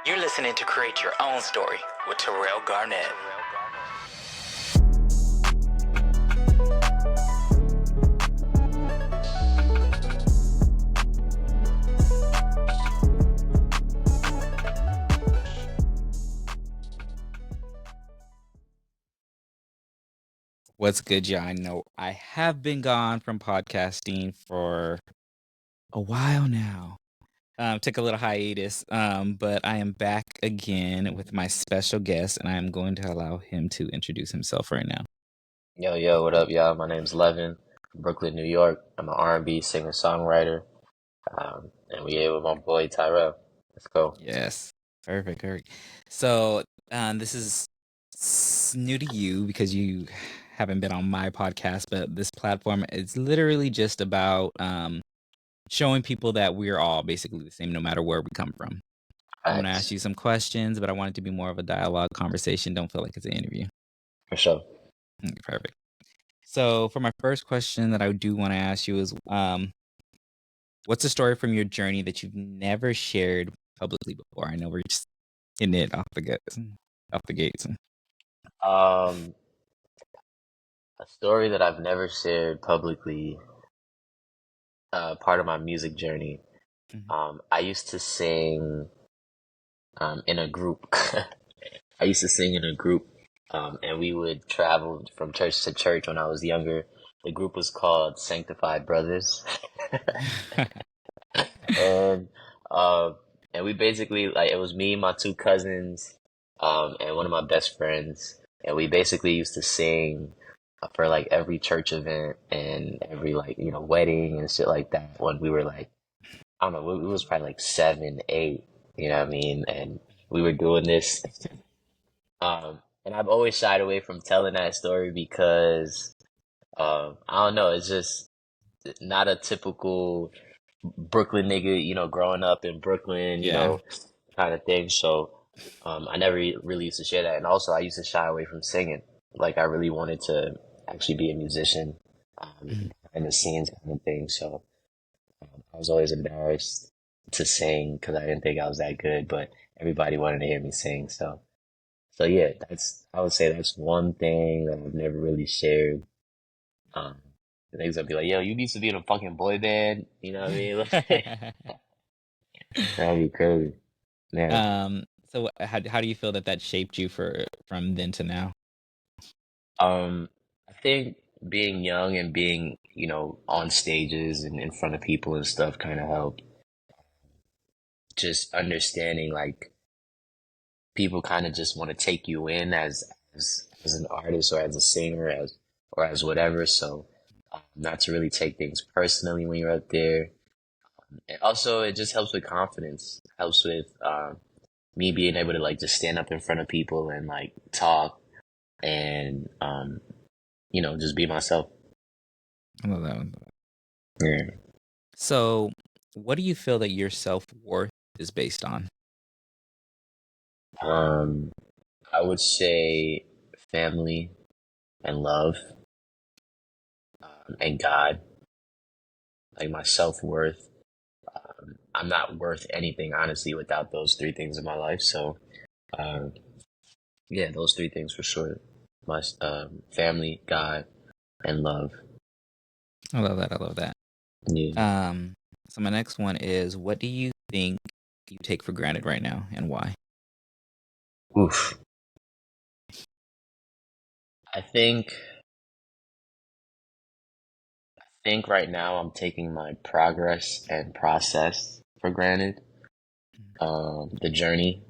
You're listening to Create Your Own Story with Terayle Garnett. What's good, y'all? I know I have been gone from podcasting for a while now. Took a little hiatus, but I am back again with my special guest, and I am going to allow him to introduce himself right now. Yo, what up, y'all? My name's Leven, from Brooklyn, New York. I'm an R&B singer-songwriter, and we here with my boy Tyrell. Let's go. Yes, perfect. So, this is new to you because you haven't been on my podcast, but this platform is literally just about showing people that we're all basically the same no matter where we come from. I'm going to ask Thanks. you some questions, but I want it to be more of a dialogue conversation. Don't feel like it's an interview. For sure. Okay, perfect. So for my first question that I do want to ask you is, what's a story from your journey that you've never shared publicly before? I know we're just hitting it off the gates. Um, a story that I've never shared publicly, part of my music journey. I used to sing in a group. I used to sing in a group, and we would travel from church to church when I was younger. The group was called Sanctified Brothers. And and we basically like it was me, my two cousins, and one of my best friends, and we basically used to sing for like every church event and every like wedding and shit like that when we were like I don't know, we was probably like 7, 8, you know what I mean? And we were doing this. And I've always shied away from telling that story because I don't know, it's just not a typical Brooklyn nigga, growing up in Brooklyn, Yeah. kind of thing. So I never really used to share that. And also, I used to shy away from singing. Like, I really wanted to actually be a musician, Mhm. in the scenes kind of thing. So I was always embarrassed to sing because I didn't think I was that good, but everybody wanted to hear me sing. So yeah, I would say that's one thing that I've never really shared. Um, the niggas would be like, yo, you need to be in a fucking boy band. You know what I mean? That'd be crazy. Yeah. So how do you feel that shaped you from then to now? I think being young and being, on stages and in front of people and stuff kind of helped. Just understanding like people kind of just want to take you in as an artist or as a singer as whatever. So not to really take things personally when you're up there. And also, it just helps with confidence. Helps with me being able to like just stand up in front of people and like talk and just be myself. I love that one. Yeah. So, what do you feel that your self-worth is based on? I would say family and love, and God. Like my self-worth. I'm not worth anything, honestly, without those three things in my life. So, uh, yeah, those three things for sure. My family, God, and love. I love that. Yeah. So my next one is, what do you think you take for granted right now and why? Oof. I think right now I'm taking my progress and process for granted. The journey.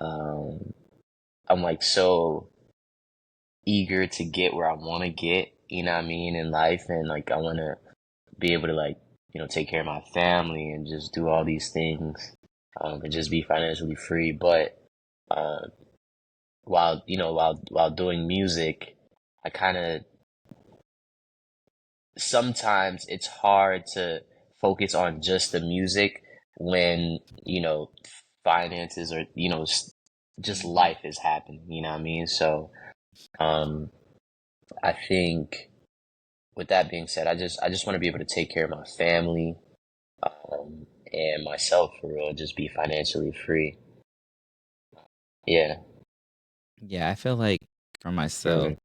Um, I'm like so eager to get where I want to get, you know what I mean, in life. And like, I want to be able to like, take care of my family and just do all these things, and just be financially free. But, uh, while doing music, I kind of, sometimes it's hard to focus on just the music when, finances or, just life is happening, you know what I mean? So, um, I think with that being said, I just want to be able to take care of my family, and myself for real, just be financially free. Yeah. Yeah, I feel like for myself, Mm.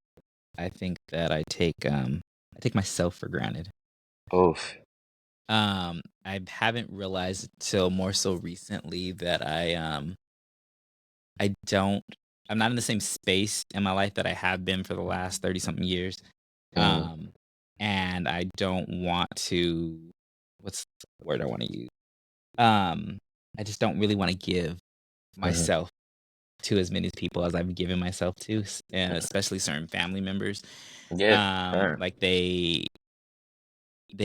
I think that I take myself for granted. Oof. I haven't realized till more so recently that I don't I'm not in the same space in my life that I have been for the last 30 something years. Mm. Um, and I don't want to what's the word I want to use? Um, I just don't really want to give Mm-hmm. myself to as many people as I've given myself to, and especially certain family members. Yeah. Fair. Like they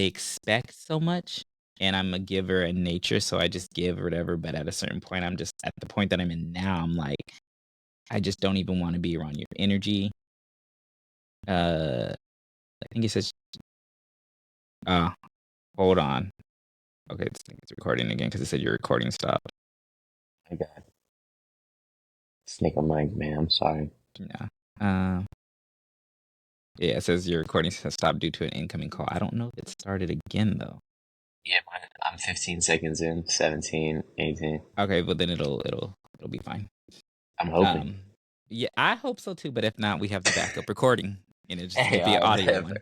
expect so much, and I'm a giver in nature, so I just give or whatever. But at a certain point, I'm just at the point that I'm in now. I'm like, I just don't even want to be around your energy. I think it says, uh, hold on. Okay, it's recording again because it said your recording stopped. I got snake on mic, man. I'm sorry. Yeah. Um, yeah, it says your recording has stopped due to an incoming call. I don't know if it started again though. Yeah, I'm 15 seconds in, 17, 18. Okay, but then it'll be fine. I'm hoping. Um, yeah, I hope so too. But if not, we have the backup recording, and it'll Hey, be all an right, audio one.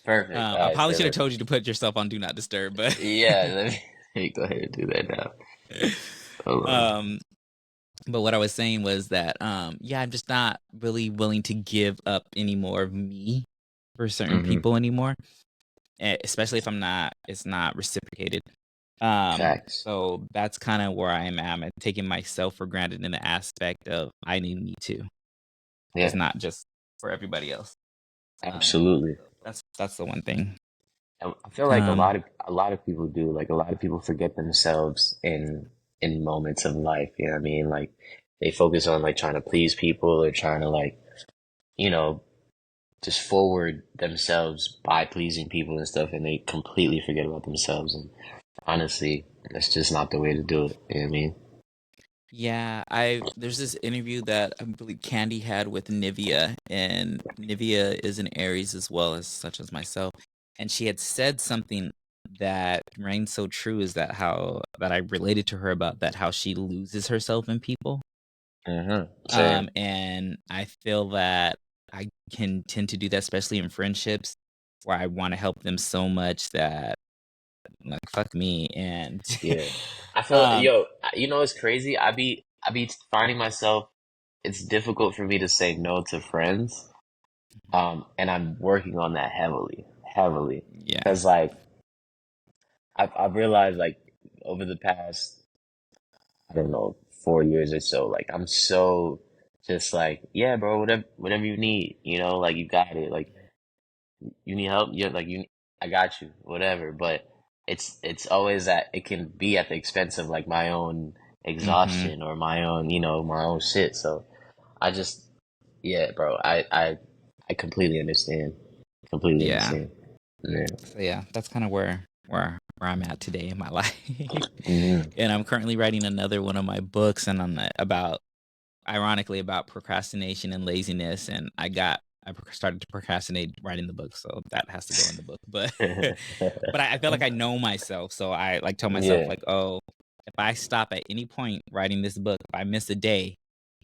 perfect. All I right, probably should have perfect. told you to put yourself on Do Not Disturb, but Yeah, let me go ahead and do that now. Hold on. um, but what I was saying was that yeah, I'm just not really willing to give up any more of me for certain Mm-hmm. people anymore, especially if it's not reciprocated. Facts. So that's kind of where I am at. I'm taking myself for granted in the aspect of I need me too. It's Yeah, not just for everybody else. absolutely. So that's the one thing. I feel like Um, a lot of people do. Like a lot of people forget themselves in moments of life. You know what I mean? Like they focus on like trying to please people or trying to like, you know, just forward themselves by pleasing people and stuff, and they completely forget about themselves. And honestly, that's just not the way to do it. You know what I mean? yeah, I there's this interview that I believe Candy had with Nivea, and Nivea is an Aries as well as such as myself, and she had said something that rang so true is that how that I related to her about that how she loses herself in people. Mm-hmm. Same. And I feel that I can tend to do that, especially in friendships, where I want to help them so much that like fuck me and Yeah. I feel, um yo, you know, it's crazy. I be finding myself, it's difficult for me to say no to friends. And I'm working on that heavily. yeah. Cause like, I've realized like over the past, I don't know, 4 years or so, like I'm so just like, yeah, bro, whatever you need, you know, like you got it. Like you need help, you're like I got you, whatever. But it's always that it can be at the expense of like my own Mhm. exhaustion or my own, you know, my own shit. So I just, yeah, bro, I completely understand. Completely Yeah. understand. Yeah. So yeah, that's kind of where I'm at today in my life. Hmm. And I'm currently writing another one of my books and on about ironically about procrastination and laziness, and started to procrastinate writing the book, so that has to go in the book. But but I feel like I know myself, so I like tell myself Yeah, like, oh, if I stop at any point writing this book, if I miss a day,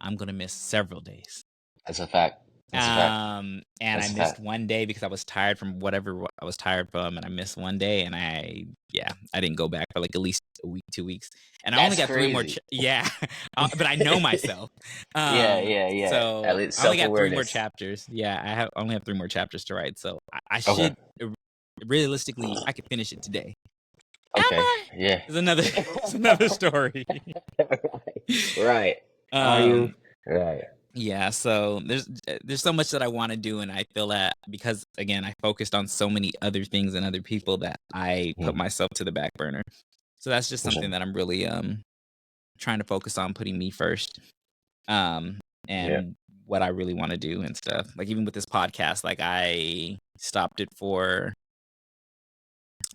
I'm gonna miss several days. that's a fact. That's a fact. And I That's a missed fact. one day because I was tired from whatever I was tired from, and I missed one day, and I didn't go back for like at least a week, 2 weeks, and I only That's got three more. crazy. Yeah, but I know myself. Yeah, yeah, yeah. At So least I only got three more self-awareness. chapters. Yeah, only have three more chapters to write, so I Okay. should realistically I could finish it today. Am Okay. I? Yeah. Is another is another story. Right. Are you? um Right. Yeah, so there's so much that I want to do, and I feel that because again I focused on so many other things and other people that I put Hmm. myself to the back burner. So that's just For something sure. that I'm really trying to focus on putting me first. Um Yeah. and what I really want to do and stuff. Like even with this podcast, like I stopped it for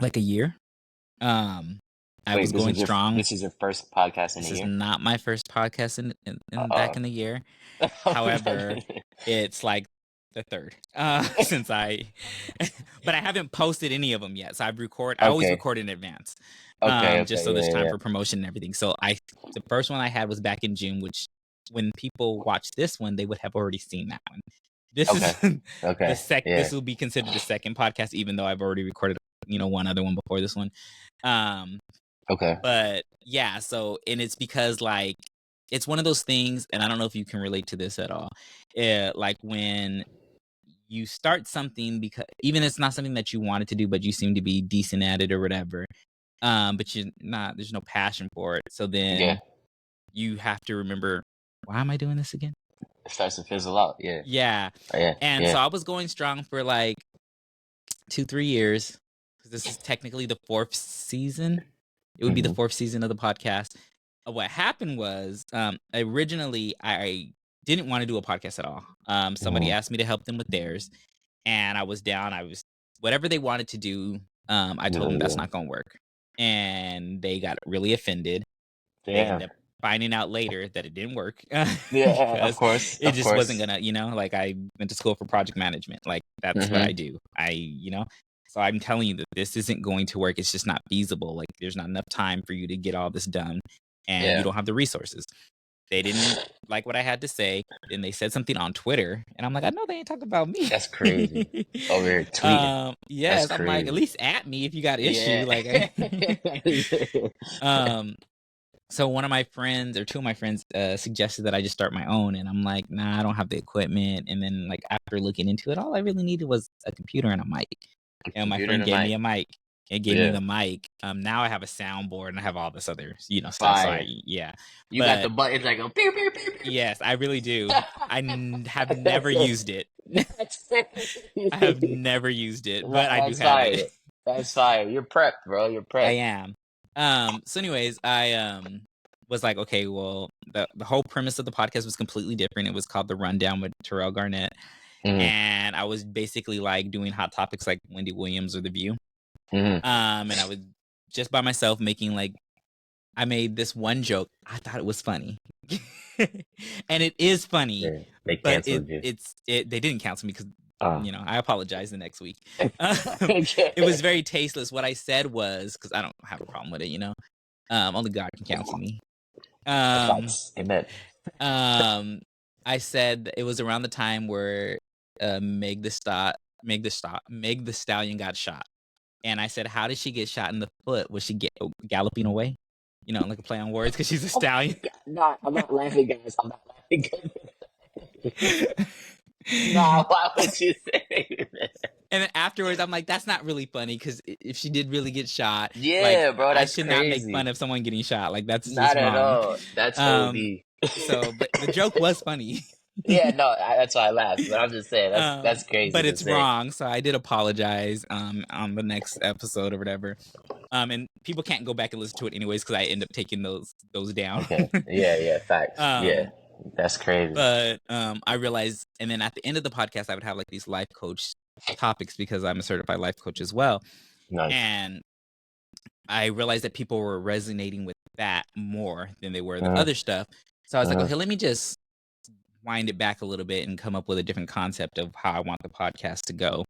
like a year. Um I was Wait, going strong. this is your first podcast in a This is year? not my first podcast in back Uh-oh. in the year. However, it's like the third since I but I haven't posted any of them yet. So I always Okay. record in advance. Okay, Just okay, so there's yeah, time yeah. for promotion and everything. So the first one I had was back in June, which when people watch this one, they would have already seen that one. This Okay. is Okay. Yeah. this will be considered the second podcast, even though I've already recorded, one other one before this one. Okay. But yeah, so, and it's because like it's one of those things, and I don't know if you can relate to this at all. Like when you start something, because even if it's not something that you wanted to do, but you seem to be decent at it or whatever, but you're not, there's no passion for it. So then Yeah. you have to remember, why am I doing this again? It starts to fizzle out. Yeah. Yeah. Yeah. And Yeah. so I was going strong for like 2-3 years, because this is technically the 4th season. It would be the 4th season of the podcast. What happened was, originally I didn't want to do a podcast at all. Somebody asked me to help them with theirs, and I was down. I was, whatever they wanted to do. I told them that's not going to work, and they got really offended. They ended up finding out later that it didn't work. Yeah, of course. It just wasn't gonna, like I went to school for project management. Like that's what I do. So I'm telling you that this isn't going to work. It's just not feasible. Like there's not enough time for you to get all this done, and you don't have the resources. They didn't like what I had to say. Then they said something on Twitter, and I'm like, I know they ain't talking about me. That's crazy. Over here tweeting. Yes, That's I'm like, at least at me if you got issue. Like, so one of my friends, or two of my friends, suggested that I just start my own, and I'm like, nah, I don't have the equipment. And then like after looking into it, all I really needed was a computer and a mic. And my friend gave me a mic. It gave me the mic. Now I have a soundboard and I have all this other, stuff. So yeah. You got the buttons like go pew, pew, pew, pew. Yes, I really do. I have never used it. I have never used it, but I do have it. That's fire. You're prepped, bro. You're prepped. I am. So anyways, I was like, okay, well, the whole premise of the podcast was completely different. It was called The Rundown with Terayle Garnett. And I was basically like doing hot topics like Wendy Williams or The View. And I was just by myself making like, I made this one joke. I thought it was funny. And it is funny. Yeah, they canceled you. They didn't cancel me because, I apologize the next week. It was very tasteless. What I said was, because I don't have a problem with it, only God can cancel me. Amen. I said it was around the time where Meg the Stallion got shot. And I said, how did she get shot in the foot? Was she galloping away? Like a play on words because she's a stallion. No, I'm not laughing, guys. I'm not laughing. Nah, why would you say that? And then afterwards, I'm like, that's not really funny because if she did really get shot, bro, that's I should not make crazy. fun of someone getting shot. Like that's not just at wrong. all. That's OD. So, but the joke was funny. Yeah, no, that's why I laughed. But I'm just saying that's crazy. But it's wrong. So I did apologize on the next episode or whatever. And people can't go back and listen to it anyways because I end up taking those down. Okay. Yeah, facts. Yeah, that's crazy. But I realized, and then at the end of the podcast, I would have like these life coach topics because I'm a certified life coach as well. Nice. And I realized that people were resonating with that more than they were the other stuff. So I was like, okay, let me just wind it back a little bit and come up with a different concept of how I want the podcast to go.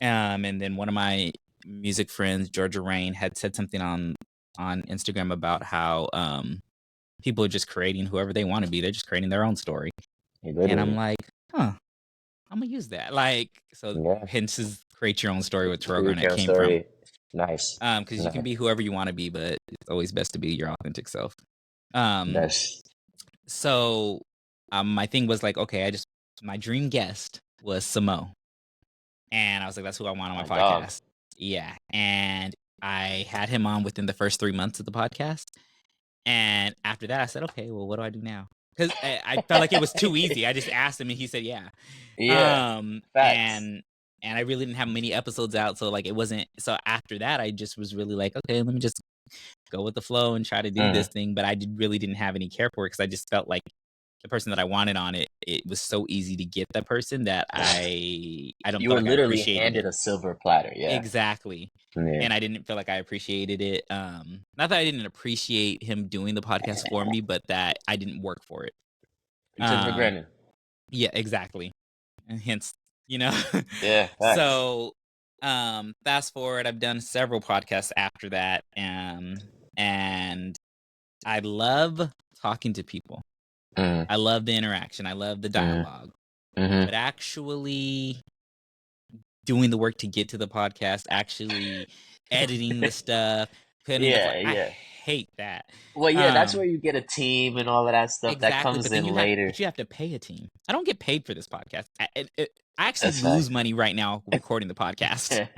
And then one of my music friends, Georgia Rain, had said something on Instagram about how people are just creating whoever they want to be. They're just creating their own story. And I'm like, I'm gonna use that. Like, so hence is create your own story with Terayle Garnett came from. Nice. Because you can be whoever you want to be, but it's always best to be your authentic self. So my thing was like, okay, my dream guest was Samo. And I was like, that's who I want on my podcast. Yeah. And I had him on within the first 3 months of the podcast. And after that, I said, okay, well, what do I do now? Because I felt like it was too easy. I just asked him and he said, yeah. Yeah. And I really didn't have many episodes out. So like, it wasn't. So after that, I just was really like, okay, let me just go with the flow and try to do this thing. But I really didn't have any care for it because I just felt like the person that I wanted on it was so easy to get that person that I don't. You were literally handed a silver platter. Yeah, exactly. Yeah. And I didn't feel like I appreciated it. Not that I didn't appreciate him doing the podcast for me, but that I didn't work for it. You took it for granted. Yeah, exactly. And hence, Yeah. Facts. So, fast forward, I've done several podcasts after that, and I love talking to people. Mm, I love the interaction. I love the dialogue. mm-hmm. But actually doing the work to get to the podcast, actually editing the stuff, putting the Yeah, I yeah. hate that. Well, yeah, that's where you get a team and all of that stuff. That Exactly, comes but then in later. you have to pay a team. I don't get paid for this podcast. I actually That's lose facts. money right now recording the podcast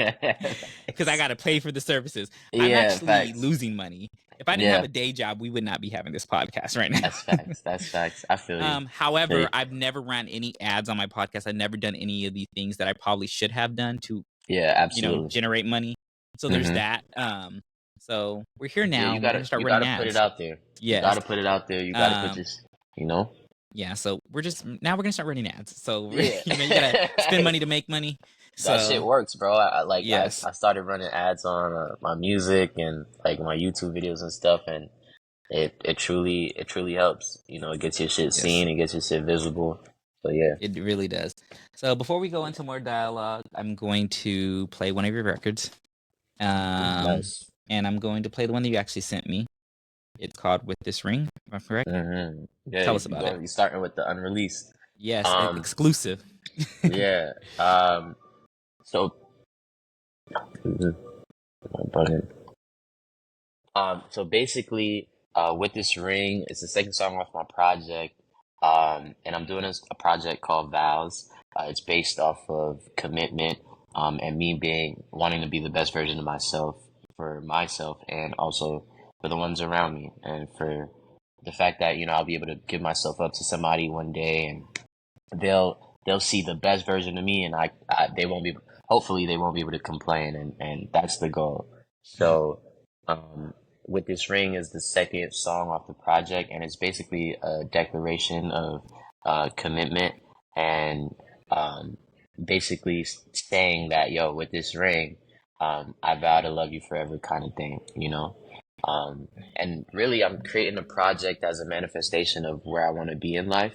because I got to pay for the services. I'm Yeah, actually facts. losing money. If I didn't have Yeah, a day job, we would not be having this podcast right now. that's facts. That's facts. I feel you. However, I've never ran any ads on my podcast. I've never done any of the things that I probably should have done to, Yeah, absolutely. generate money. So there's Mm-hmm. that. So we're here Yeah, now. you We're gonna start running gotta put it ads. out there. You Yes. gotta put it out there. You gotta put this, you know? Yeah. So we're gonna start running ads. So Yeah. you gotta spend money to make money. That shit So works, bro. yes, I started running ads on my music and like my YouTube videos and stuff, and it truly helps. You know, it gets your shit yes, seen, it gets your shit visible. So yeah. it really does. So before we go into more dialogue, I'm going to play one of your records. Nice. And I'm going to play the one that you actually sent me. It's called "With This Ring." Am I correct? Mm-hmm. Yeah, Tell us about it. you're starting with the unreleased. Yes, exclusive. Yeah. So button. So basically, with this ring, it's the second song off my project. And I'm doing a project called Vows. It's based off of commitment, and me wanting to be the best version of myself for myself and also for the ones around me, and for the fact that, I'll be able to give myself up to somebody one day, and they'll see the best version of me, and they won't be, hopefully they won't be able to complain, and that's the goal. So, with this ring is the second song off the project, and it's basically a declaration of commitment, and basically saying that, yo, with this ring, I vow to love you forever, kind of thing, and really I'm creating a project as a manifestation of where I want to be in life.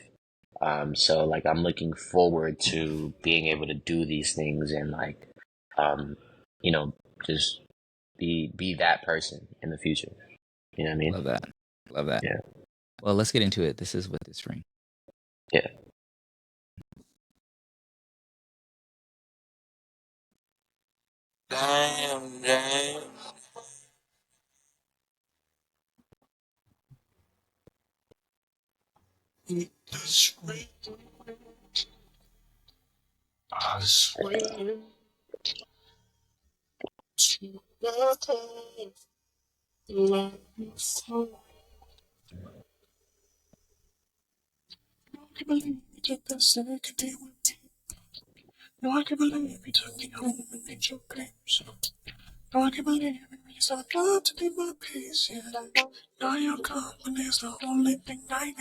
So like I'm looking forward to being able to do these things, and like, um, you know, just be that person in the future. You know what I mean? Love that. Love that. Yeah. Well, let's get into it. This is "With This Ring." Yeah. Damn, damn. This ring, I swear to love you so. I can't believe you took that second day with me. No, I can't believe you took me home and made your games. No, I can't believe you said God to be my peace. Yeah, now your company is the only thing I need.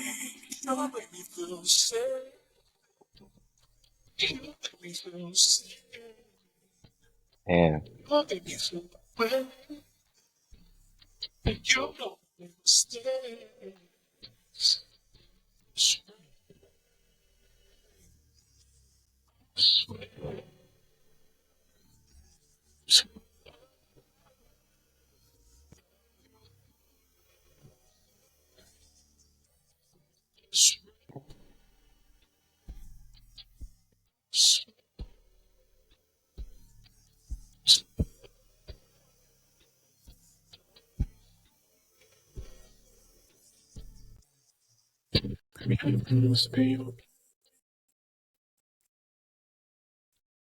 You make me feel safe. You make me feel safe. Yeah. You make me feel well. And you don't make mistakes.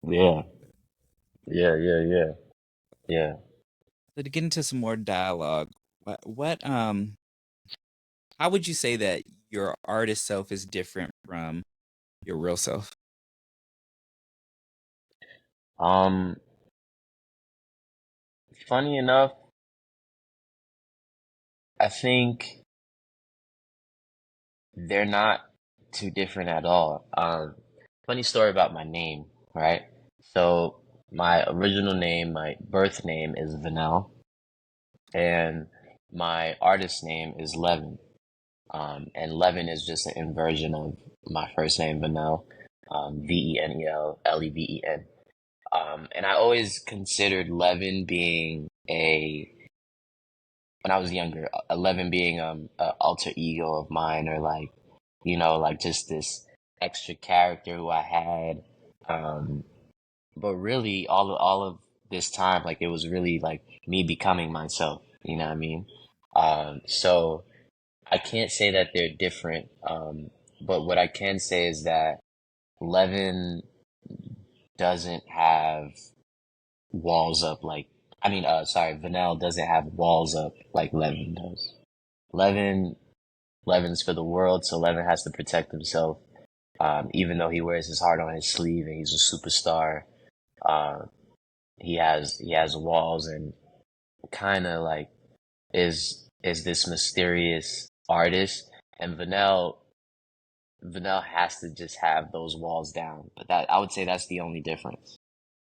Yeah. Yeah. Yeah. Yeah. Yeah. So to get into some more dialogue, how would you say that your artist self is different from your real self? Um, Funny enough, I think they're not too different at all. Funny story about my name, right? So my original name, my birth name is Vanel, and my artist name is Leven. And Leven is just an inversion of my first name, Vanel, Venelleven. And I always considered Leven being when I was younger, Leven being a alter ego of mine, or like you know, like just this extra character who I had. But really, all of this time, like it was really like me becoming myself. You know what I mean? So I can't say that they're different. But what I can say is that Leven doesn't have walls up like Vanel doesn't have walls up like Leven does. Leven Levin's for the world, so Leven has to protect himself. Even though he wears his heart on his sleeve and he's a superstar, uh, he has walls and kind of like is this mysterious artist, and Vanel has to just have those walls down. But that I would say that's the only difference,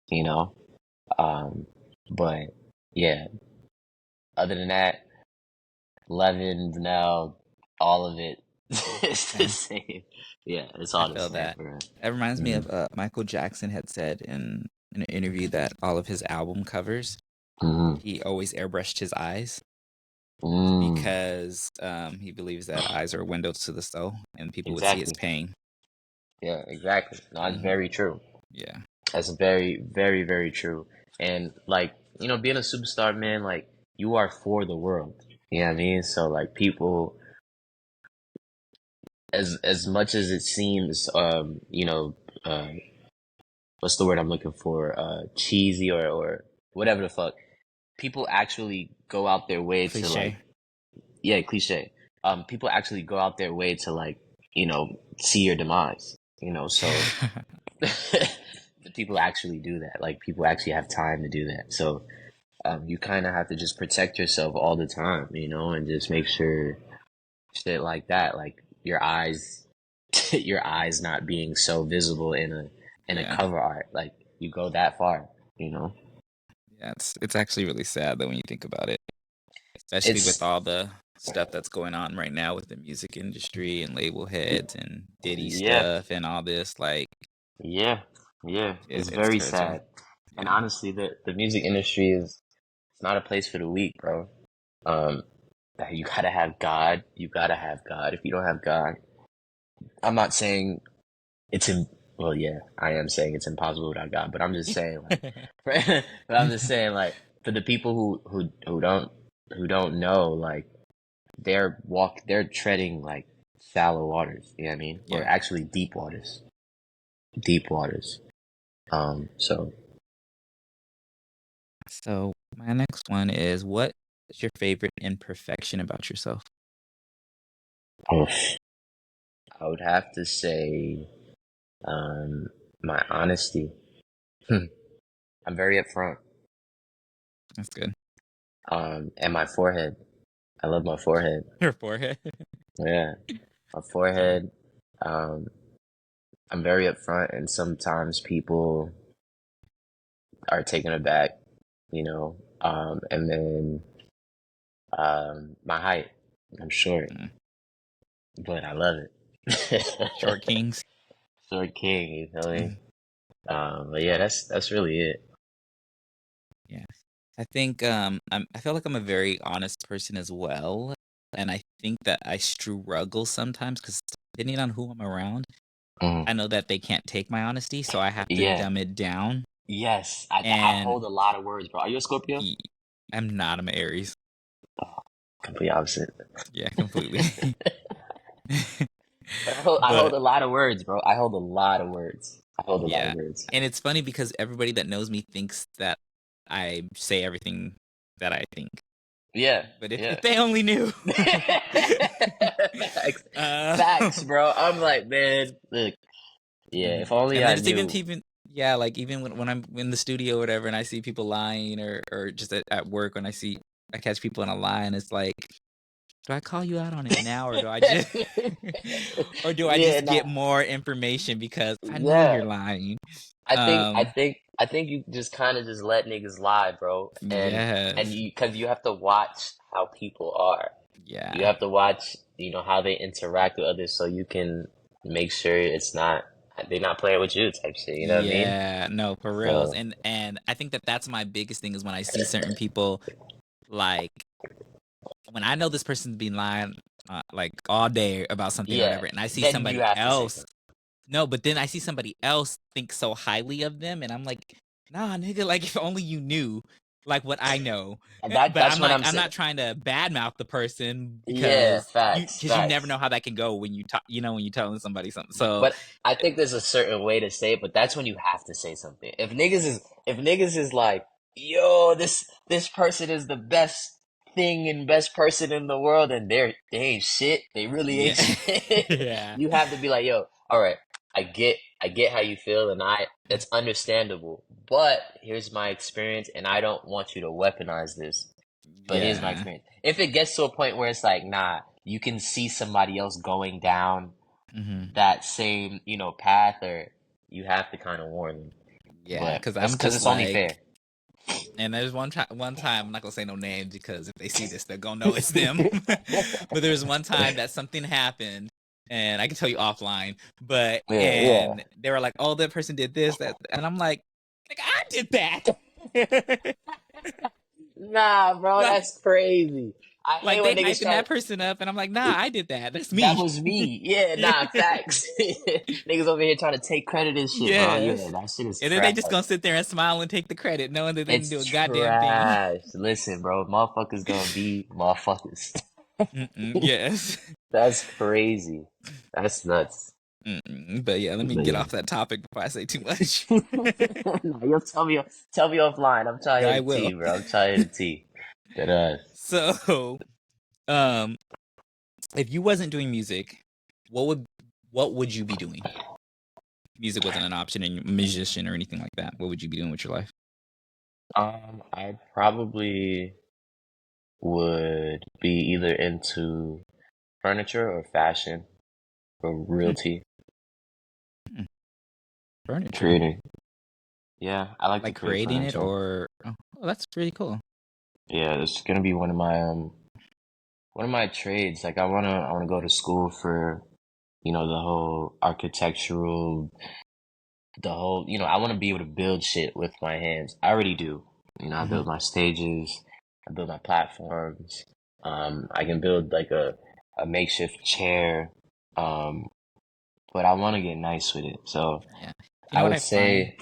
you know. Um, but yeah, other than that, Levin, Vanel, all of it is the Okay. same. Yeah, it's I all the feel same, that. bro. That reminds me Mm, of Michael Jackson had said in an interview that all of his album covers, mm, he always airbrushed his eyes mm. because he believes that eyes are windows to the soul and people would see his Exactly. pain. Yeah, exactly. No, that's Hmm. very true. Yeah. That's very, very, very true. And like, you know, being a superstar, man, like you are for the world. You know what I mean? So like people, as much as it seems, uh, what's the word I'm looking for? Cheesy or whatever the fuck. People actually go out their way to like, Cliche. yeah, cliche. People actually go out their way to like, you know, see your demise. You know, so people actually do that. Like people actually have time to do that. So you kind of have to just protect yourself all the time, you know, and just make sure shit like that, like your eyes, your eyes not being so visible in a Yeah. cover art. Like you go that far, you know. Yeah, it's actually really sad though when you think about it, especially with It's all the stuff that's going on right now with the music industry and label heads and Diddy yeah, stuff and all this. Like, yeah, yeah. It's it's very hurting. sad. And Yeah. honestly, the music industry is it's not a place for the weak, bro. Um, you gotta have God. You gotta have God. If you don't have God, I'm not saying it's in. Well, yeah, I am saying it's impossible without God, but I'm just saying like, but I'm just saying like for the people who don't know, like they're treading like shallow waters. You know what I mean? Or Yeah. actually deep waters. So So my next one is, what is your favorite imperfection about yourself? oof, I would have to say, um, my honesty. I'm very upfront. That's good. And my forehead. I love my forehead. Your forehead. Yeah, my Yeah. forehead. Um, I'm very upfront, and sometimes people are taken aback, you know. And then my height. I'm short, Mm. but I love Short it. kings. Short king, you feel me? Mm. But yeah, that's really it. Yeah. I think I feel like I'm a very honest person as well, and I think that I struggle sometimes because depending on who I'm around, Mm. I know that they can't take my honesty, so I have to Yeah. dumb it down. Yes. I And hold a lot of words, bro. Are you a Scorpio? e- I'm not. I'm an Aries. Oh, complete opposite. Yeah, completely. But I hold But a lot of words, bro. I hold a lot of words. I hold a lot of yeah, words. and it's funny because everybody that knows me thinks that I say everything that I think. Yeah. But if Yeah. they only knew. Facts. uh, Facts, bro. I'm like, man, look. Yeah, if only and I then it's even knew. people, yeah, like even when I'm in the studio or whatever, and I see people lying, or just at work when I catch people in a lie, and it's like, do I call you out on it now, or do I just or do I Yeah, just get nah. more information because I know you're Yeah. lying? I think I Um, think I think you just kind of just let niggas lie, bro. And yes, you because you have to watch how people are. You yeah, have to watch, how they interact with others so you can make sure it's not they're not playing with you type shit, you know what I mean? yeah, no, for reals, So, and I think that that's my biggest thing is when I see certain people like when I know this person's being lying. like all day about something or Yeah, whatever, and I see then you somebody have to say else. something. No, but then I see somebody else think so highly of them, and I'm like, nah, nigga, like if only you knew like what I know. And But that's I'm what like, I'm I'm saying. not trying to badmouth the person Yeah, because facts, you never know facts. how that can go when you talk, when you're telling somebody something. So But I think there's a certain way to say it, but that's when you have to say something. If niggas is like, yo, this person is the best thing and best person in the world, and they ain't shit. They really ain't yeah, shit. yeah, You have to be like, yo, all right, I get how you feel, and it's understandable. But here's my experience, and I don't want you to weaponize this. But here's my yeah. experience. If it gets to a point where it's like, nah, you can see somebody else going down Hmm. that same, path, or you have to kind of warn them. Yeah, But because it's I'm because just it's only like, fair. and there's one time, I'm not gonna say no names because if they see this, they're gonna know it's them. But there was one time that something happened, and I can tell you offline. But Yeah, yeah. and they were like, "Oh, that person did this, that," and I'm like, "I did that." Nah, bro, like, that's crazy. I hate like when they niggas hyping try. that person up, and I'm like, "Nah, I did that. That's That me." was me. Yeah, nah, facts. Niggas over here trying to take credit and shit, bro. Yeah, Yes. that shit is And then they trash. just gonna sit there and smile and take the credit, knowing that they didn't do It's a goddamn thing. trash. Listen, bro, motherfuckers gonna be motherfuckers. Mm-mm, yes. That's crazy. That's nuts. Mm-mm. But yeah, let me But get yeah. off that topic before I say too much. No, you'll tell me offline. I'm trying to Yeah, hear I the tea, will. bro. I'm trying to hear the tea. That So, um, if you wasn't doing music, what would you be doing? Music wasn't an option, and you're a musician or anything like that. What would you be doing with your life? I probably would be either into furniture or fashion or Hmm, realty, hmm. Furniture, creating. Yeah, I like to like create creating it, furniture. or that's really cool. Yeah, it's gonna be one of my trades. Like I wanna go to school for, the whole architectural, I want to be able to build shit with my hands. I already do. I Hmm. build my stages, I build my platforms. I can build like a makeshift chair. Um, but I want to get nice with it. So Yeah, you I know what would I find? say,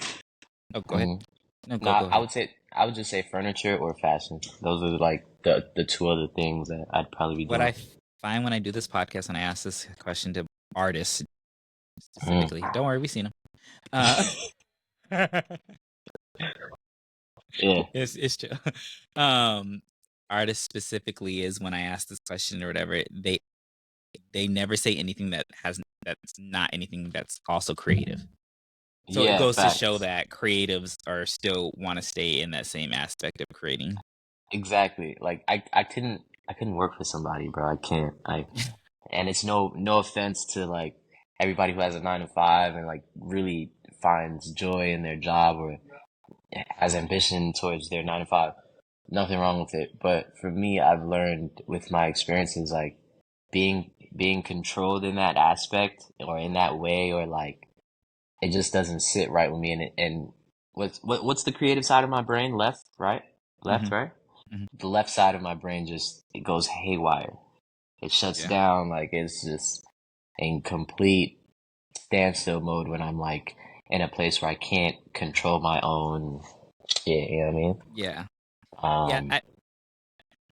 Oh, go ahead. mhm. No, No, go I ahead. would say I would just say furniture or fashion. Those are like the two other things that I'd probably be What doing. I find when I do this podcast and I ask this question to artists Mm. specifically, don't worry, we've seen them. Uh, Yeah, it's true. Um, artists specifically is when I ask this question or whatever, they never say anything that's not anything that's also creative. So it yeah, goes to show facts. that creatives are still want to stay in that same aspect of creating. Exactly. Like I couldn't work for somebody, bro. I can't. And it's no offense to like everybody who has a 9 to 5 and like really finds joy in their job or has ambition towards their 9 to 5. Nothing wrong with it. But for me, I've learned with my experiences like being controlled in that aspect or in that way, or like it just doesn't sit right with me. And what's the creative side of my brain? Left, right, Hmm. left, right. Hmm. The left side of my brain just it goes haywire. It shuts Yeah, down, like it's just in complete standstill mode when I'm like in a place where I can't control my own shit, you know what I mean? yeah, yeah. Um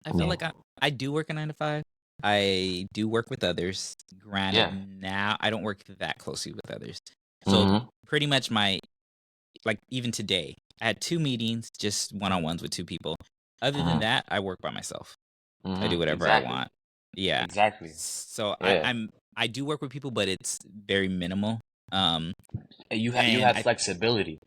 I feel yeah. like I do work a 9 to 5. I do work with others. Granted, Yeah. now I don't work that closely with others. So Mhm. pretty much like even today, I had 2 meetings, just one-on-ones with 2 people. Other than Mhm. that, I work by myself. I do Mhm. whatever I Exactly. want. Yeah. Exactly. So Yeah. I do work with people, but it's very minimal. Um, You and have I flexibility.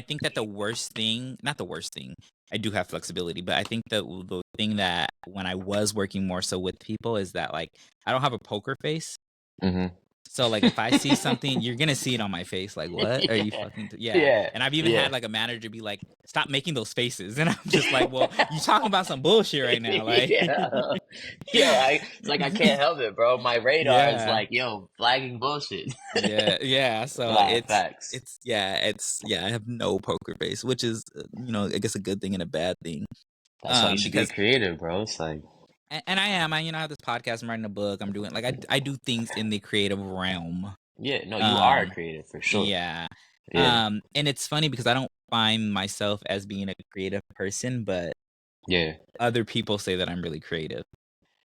think that the worst thing, not the worst thing, I do have flexibility, but I think that the thing that when I was working more so with people is that like I don't have a poker face. Mhm. So like if I see something, you're gonna see it on my face. Like, what are you Yeah. fucking? Yeah. Yeah. And I've even Yeah. had like a manager be like, "Stop making those faces," and I'm just like, "Well, you talking about some bullshit right now, like." Yeah. Yo, it's like I can't help it, bro. My radar is Yeah. like, yo, flagging bullshit. Yeah, yeah. So Nah, facts. I have no poker face, which is I guess a good thing and a bad thing. That's why you should get Because creative, bro. It's like, And I am. I have this podcast. I'm writing a book. I'm doing I do things in the creative realm. Yeah, no, you are a Um, creative for sure. yeah. Yeah, And it's funny because I don't find myself as being a creative person, but yeah. other people say that I'm really creative.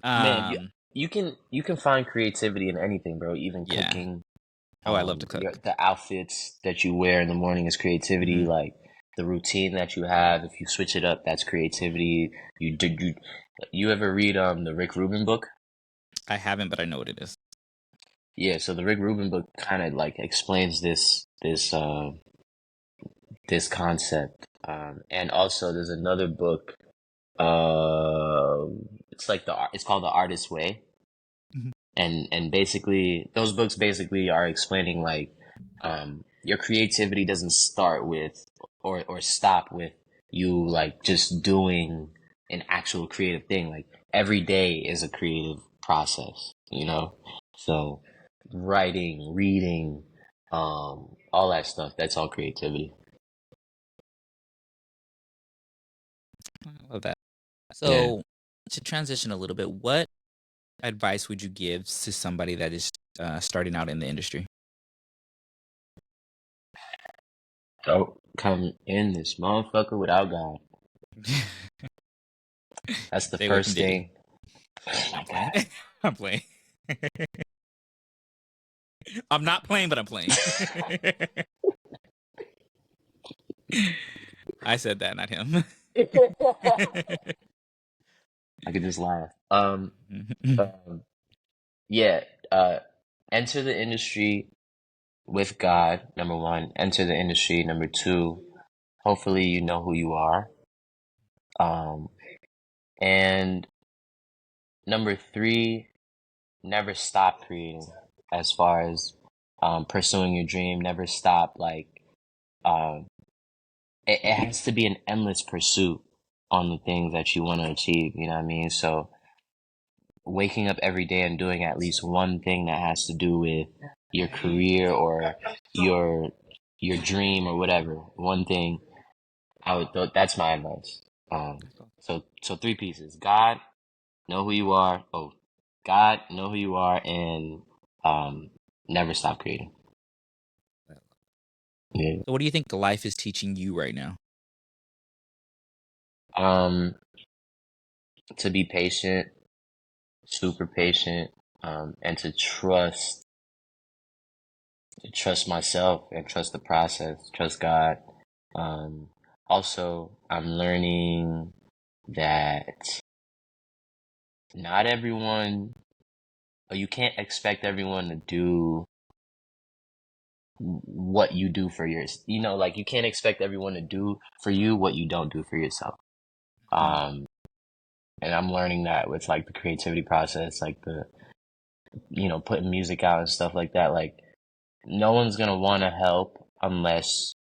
Man, Um, you can find creativity in anything, bro. Even yeah. cooking. Oh, I love to cook. The outfits that you wear in the morning is creativity. Hmm. Like the routine that you have, if you switch it up, that's creativity. You ever read the Rick Rubin book? I haven't, but I know what it is. Yeah, so the Rick Rubin book kind of like explains this concept. And also there's another book. It's called The Artist's Way. Mhm. And basically those books basically are explaining like your creativity doesn't start with or stop with you like just doing an actual creative thing. Like every day is a creative process, you know? So writing, reading, all that stuff, that's all creativity. I love that. Yeah. So, to transition a little bit, what advice would you give to somebody that is starting out in the industry? Don't come in this motherfucker without God. That's the Stay away from first Diddy. thing. No, I'm playing. I'm playing. I'm not playing, but I'm playing. I said that, not him. I could just laugh. Um, yeah. Enter the industry with God, number one. Enter the industry, number two. Hopefully, you know who you are. Um, and number three, never stop creating. As far as pursuing your dream, never stop. Like, um, it has to be an endless pursuit on the things that you want to achieve. You know what I mean? So waking up every day and doing at least one thing that has to do with your career or your your dream or whatever. One thing that's my advice. So three pieces. God, know who you are. Oh, God, know who you are, and um, never stop creating. Yeah. So, what do you think life is teaching you right now? Um, to be patient, super patient, and to trust myself and trust the process, trust God. Um, Also, I'm learning that not everyone, or you can't expect everyone to do what you do for yours. You know, like you can't expect everyone to do for you what you don't do for yourself. Mhm. Um, and I'm learning that with like the creativity process, like putting music out and stuff like that. Like no one's gonna want to help unless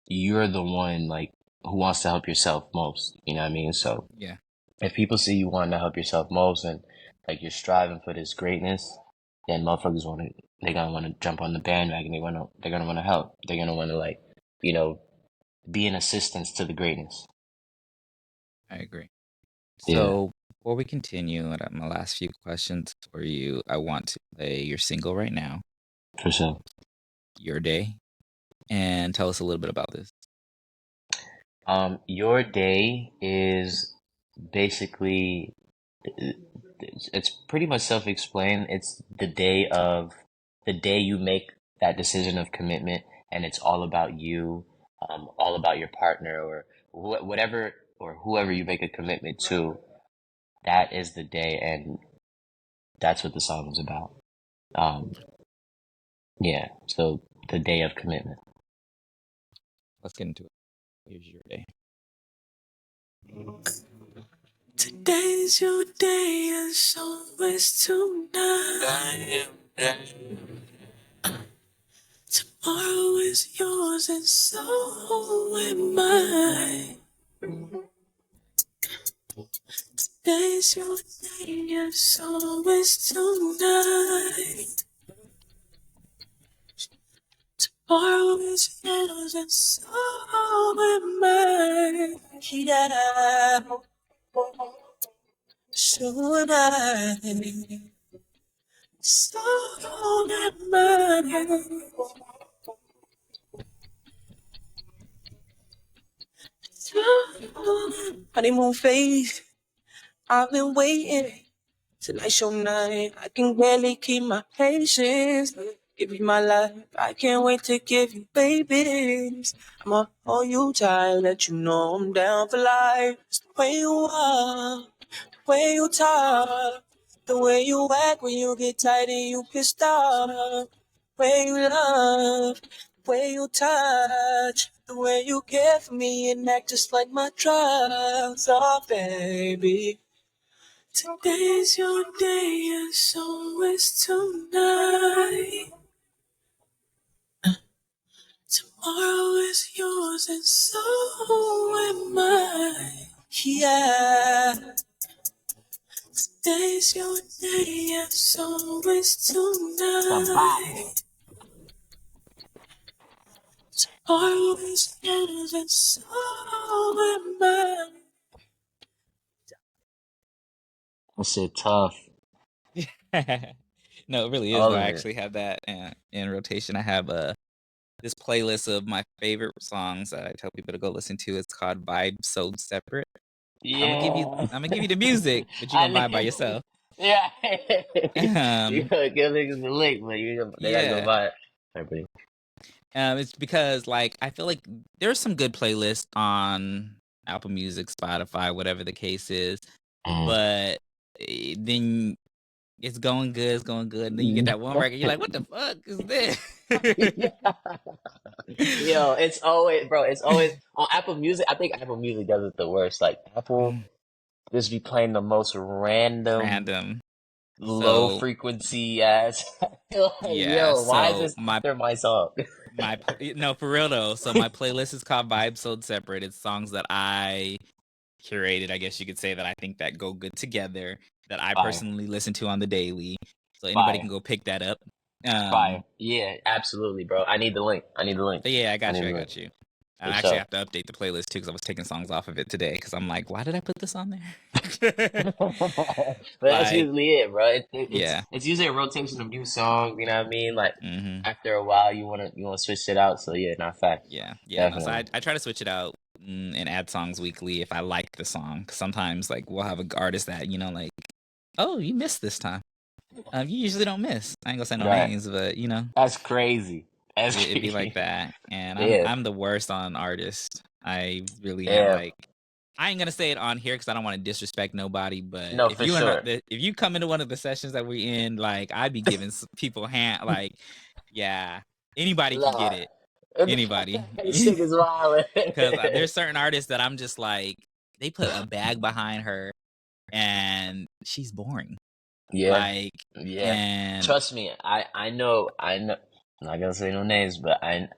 you're the one like who wants to help yourself most. You know what I mean? So Yeah, if people see you wanting to help yourself most and like you're striving for this greatness, then motherfuckers they're gonna want to jump on the bandwagon. They're gonna want to help. They're gonna want to like, you know, be an assistance to the greatness. I agree. Yeah, So, before we continue, my last few questions for you, I want to play your single right now, for sure. Your Day, and tell us a little bit about this. Your day is basically it's pretty much self-explained. It's the day you make that decision of commitment, and it's all about you, all about your partner or whatever or whoever you make a commitment to. That is the day, and that's what the song is about. Um, yeah. So the day of commitment. Let's get into it. Here's Your Day. Today's your day, and so is tonight. Tomorrow is yours, and so am I. Today's your day, and so is tonight. Tomorrow is yours, and so am I. So am I. So am I. Honeymoon phase, I've been waiting. Tonight's your night, I can barely keep my patience. Give you my life, I can't wait to give you babies. I'ma hold you tight, let you know I'm down for life. It's the way you are, the way you talk, the way you act when you get tight and you pissed off. The way you love, the way you touch, the way you care for me and act just like my drugs. Oh, baby. Today's your day and so is tonight. Tomorrow is yours and so am I. Yeah. Today's your day and so is tonight. Tomorrow is yours and so am I. That shit tough. No, it really is All though. I of it. actually have that in rotation. I have this playlist of my favorite songs that I tell people to go listen to. It's called Vibes Sold Separate. Yeah. I'm gonna give you the music, but you're I gonna vibe by need. yourself. Yeah. You Um, gotta give niggas the link, but they gotta go yeah. buy it. Everybody. It's because like I feel like there's some good playlists on Apple Music, Spotify, whatever the case is, but then it's going good, and then you get that one record, you're like, what the fuck is this? Yeah. Yo, it's always, bro. It's always on Apple Music. I think Apple Music does it the worst. Like Apple just be playing the most random, Random. low So frequency ass. Like, yeah, yo, why is so this after my song? no, for real though. So my playlist is called Vibes Sold Separate. It's songs that I curated, I guess you could say, that I think that go good together, that I Fire, personally listen to on the daily. So anybody fire, can go pick that up. fire. Yeah, absolutely, bro. I need the link. I need the link. So yeah, I I got need you. the I link. got you. I For actually sure. have to update the playlist too because I was taking songs off of it today because I'm like, why did I put this on there? But that's Like, usually it, bro. yeah. It's usually a rotation of new songs. You know what I mean? Like Mm-hmm. after a while, you wanna switch it out. So yeah, not fact. Yeah. No, so Definitely. I try to switch it out and add songs weekly if I like the song. 'Cause sometimes like we'll have an artist that like, oh, you missed this time. You usually don't miss. I ain't gonna say no Right. names, but That's crazy. That's it'd be crazy. like that. And Yeah. I'm the worst on artists. I really am. Yeah. Like, I ain't gonna say it on here because I don't want to disrespect nobody. But No, if for you and sure. if you come into one of the sessions that we in, like I'd be giving people hand. Like, yeah, anybody can get Nah. it. Anybody. This shit is wild. Because there's certain artists that I'm just like, they put a bag behind her and she's boring. Yeah. Like, Yeah. and Trust me, I know. I'm not gonna say no names, but I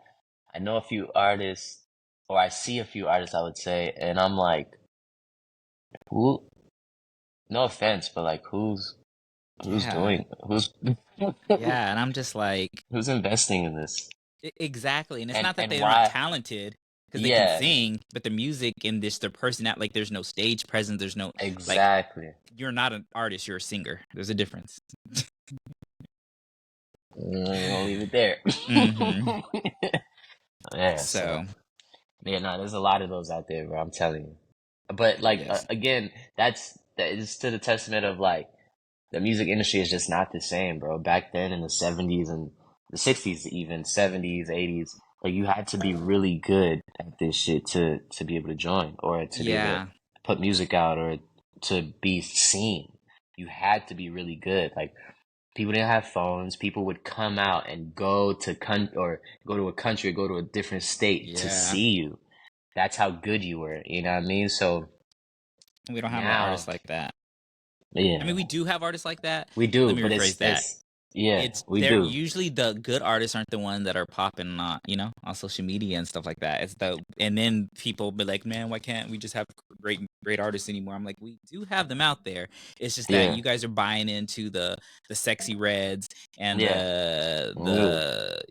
know a few artists, or I see a few artists, I would say, and I'm like, who? No offense, but like, who's yeah, doing who's yeah. And I'm just like, who's investing in this, Exactly, and it's not that and they're not why? talented because they can Yeah, sing, but the music and this their personality, like there's no stage presence, there's no like exactly. you're not an artist, you're a singer. There's a difference. I'll leave it there. Hmm. Yeah, so So yeah, no, there's a lot of those out there, bro. I'm telling you. But like yes, again, that is to the testament of like the music industry is just not the same, bro. Back then in the 70s and the 60s, even 70s, 80s, like you had to be really good at this shit to be able to join or to be able to yeah, put music out or to be seen. You had to be really good. Like people didn't have phones. People would come out and go to or go to a country, or go to a different state to yeah. see you. That's how good you were. You know what I mean? So We don't have now, artists like that. I mean, yeah, we do have artists like that. we Let do, me but rephrase that. yeah, It's we they're do. usually the good artists aren't the ones that are popping on on social media and stuff like that. It's the and then people be like, man, why can't we just have great artists anymore? I'm like, we do have them out there. It's just that Yeah, you guys are buying into the sexy reds and yeah. Mm. the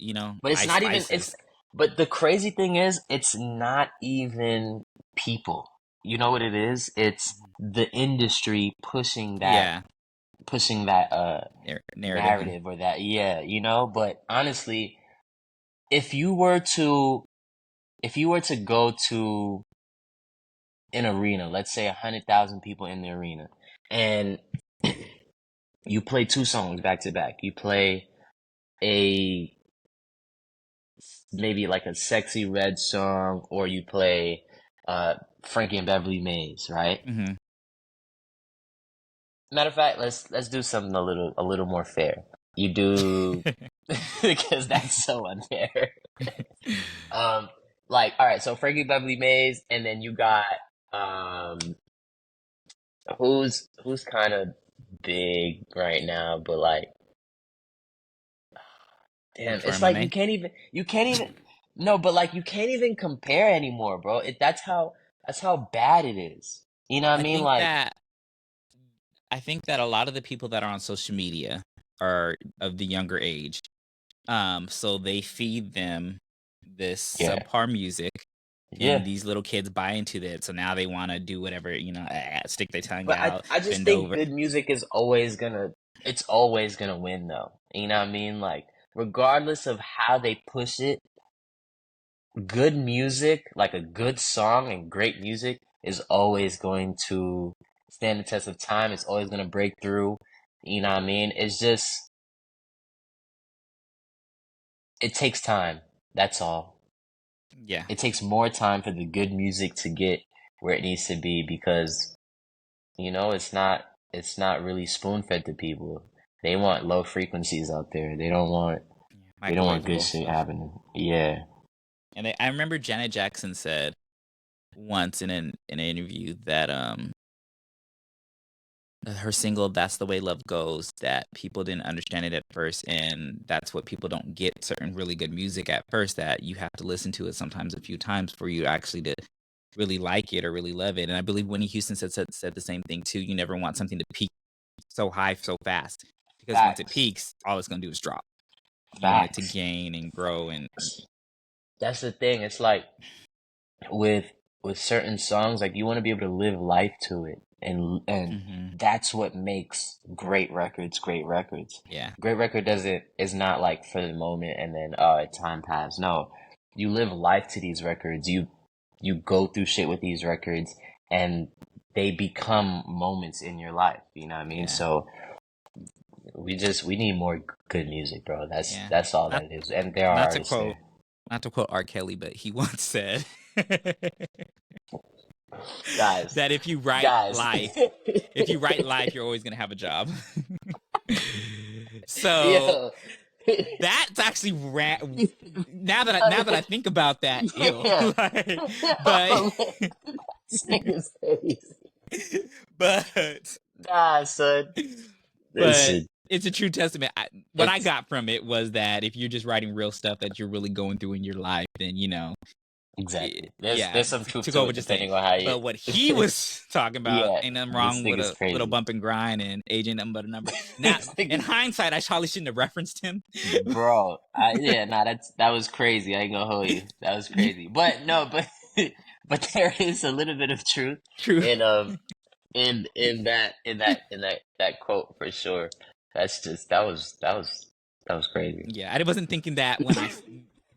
But it's Ice not even Spices. but the crazy thing is it's not even people. you know what it is? It's the industry pushing Yeah, that narrative and narrative or that, yeah, you know. But honestly, if you were to go to an arena, let's say 100,000 people in the arena, and you play two songs back to back, you play a maybe like a Sexy Red song, or you play Frankie and Beverly Maze, right? mm-hmm. Matter of fact, let's do something a little more fair. You do because that's so unfair. Um, like, all right, so Frankie Beverly Maze, and then you got um, who's kind of big right now, but like, damn, Troy it's like Monet. you can't even no, but like you can't even compare anymore, bro. That's how bad it is. You know what I I mean? think Like, that I think that a lot of the people that are on social media are of the younger age. So they feed them this yeah, subpar music, and yeah. these little kids buy into it. So now they want to do whatever, stick their tongue But out, I just bend think over. good music is always it's always gonna win though. You know what I mean? Like, regardless of how they push it, good music, like a good song and great music, is always going to stand the test of time. It's always gonna break through. You know what I mean? It's just, it takes time. That's all. Yeah, It takes more time for the good music to get where it needs to be, because it's not really spoon fed to people. They want low frequencies out there. They don't want good microwavable shit stuff. happening. Yeah. And I remember Janet Jackson said once in an interview that her single "That's the Way Love Goes" that people didn't understand it at first, and that's what people don't get certain really good music at first, that you have to listen to it sometimes a few times for you actually to really like it or really love it. And I believe Winnie Houston said the same thing too. You never want something to peak so high so fast, because once it Facts. peaks, all it's gonna do is drop. You want it to Facts. gain and grow and That's the thing. It's like with certain songs, like you want to be able to live life to it, and mhm, that's what makes great records great records. yeah, Great record doesn't is not like for the moment and then time pass. No, you live life to these records. You go through shit with these records, and they become moments in your life. You know what I mean? yeah, So we need more good music, bro. yeah. That's all Not that is, and there not are to artists quote there. not to quote R. Kelly, but he once said Guys, that guys. if you write life, you're always gonna have a job. So Yo. that's actually now that I think about that, ew. Yeah. Like, but Oh, man. This nigga's crazy. but Nah, son. but Listen. it's a true testament. What I It's got from it was that if you're just writing real stuff that you're really going through in your life, then exactly. yeah, There's some truth to go to with it just saying. depending on how you But what he was talking about, Yeah, ain't nothing this wrong with nigga's a little crazy. bump and grind and aging nothing but a number. Now, This in nigga's hindsight, I probably shouldn't have referenced him. bro. Yeah, nah, that was crazy. I ain't gonna hold you. That was crazy. But no, but but there is a little bit of truth True. in that quote for sure. That's just that was crazy. Yeah, I wasn't thinking that when I What's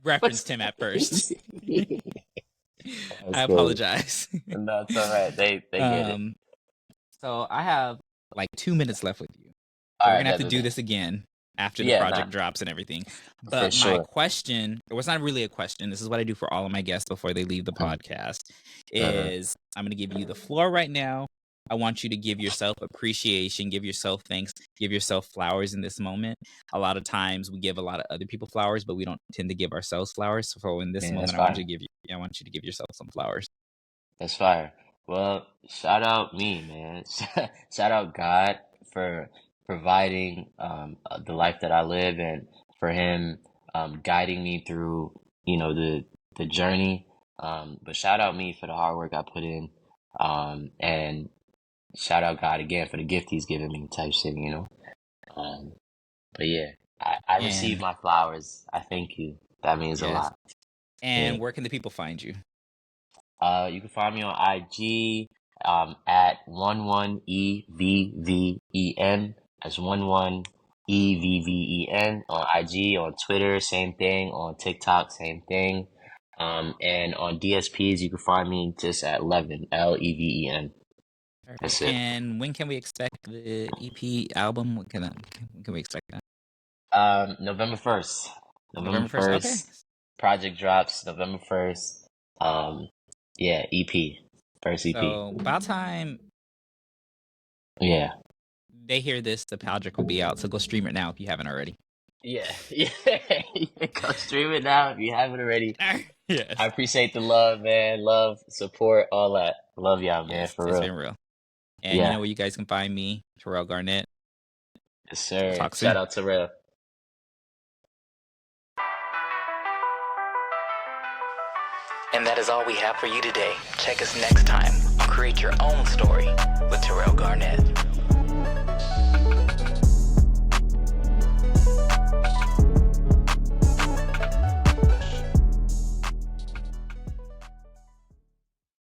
referenced him at first. That's I crazy. apologize. No, it's all right. They get it. um, so I have like 2 minutes left with you. So All we're right, gonna have to bet, bet, do bet. this again after the Yeah, nah, project drops and everything. for But my sure. question, or it's not really a question, this is what I do for all of my guests before they leave the Mm, podcast, Uh-huh. is I'm gonna give you the floor right now. I want you to give yourself appreciation, give yourself thanks, give yourself flowers in this moment. A lot of times we give a lot of other people flowers, but we don't tend to give ourselves flowers. So in this Man, that's moment, fire. I want you to give yourself some flowers. That's fire. Well, shout out me, man. Shout out God for providing the life that I live, and for him guiding me through, the journey. But shout out me for the hard work I put in. And shout out God again for the gift he's given me, type shit. Um, but yeah, I received And my flowers. I thank you. That means a yes. lot. Yeah. And where can the people find you? You can find me on IG at 11EVVEN. That's 11EVVEN on IG, on Twitter, same thing, on TikTok, same thing. And on DSPs, you can find me just at Leven, Leven. That's Perfect. it. And when can we expect the EP album? When can we expect that? November 1st. November 1st. Okay. Project drops November 1st. Yeah, EP. First EP. So by the time Yeah. they hear this, the project will be out. So go stream it now if you haven't already. Yeah. Go stream it now if you haven't already. Yes. I appreciate the love, man. Love, support, all that. Love y'all, man, Yes, for it's real. been real. And you know where you guys can find me, Terayle Garnett. Yes, sir. Talk soon. Shout out to Terayle. And that is all we have for you today. Check us next time on Create Your Own Story with Terayle Garnett.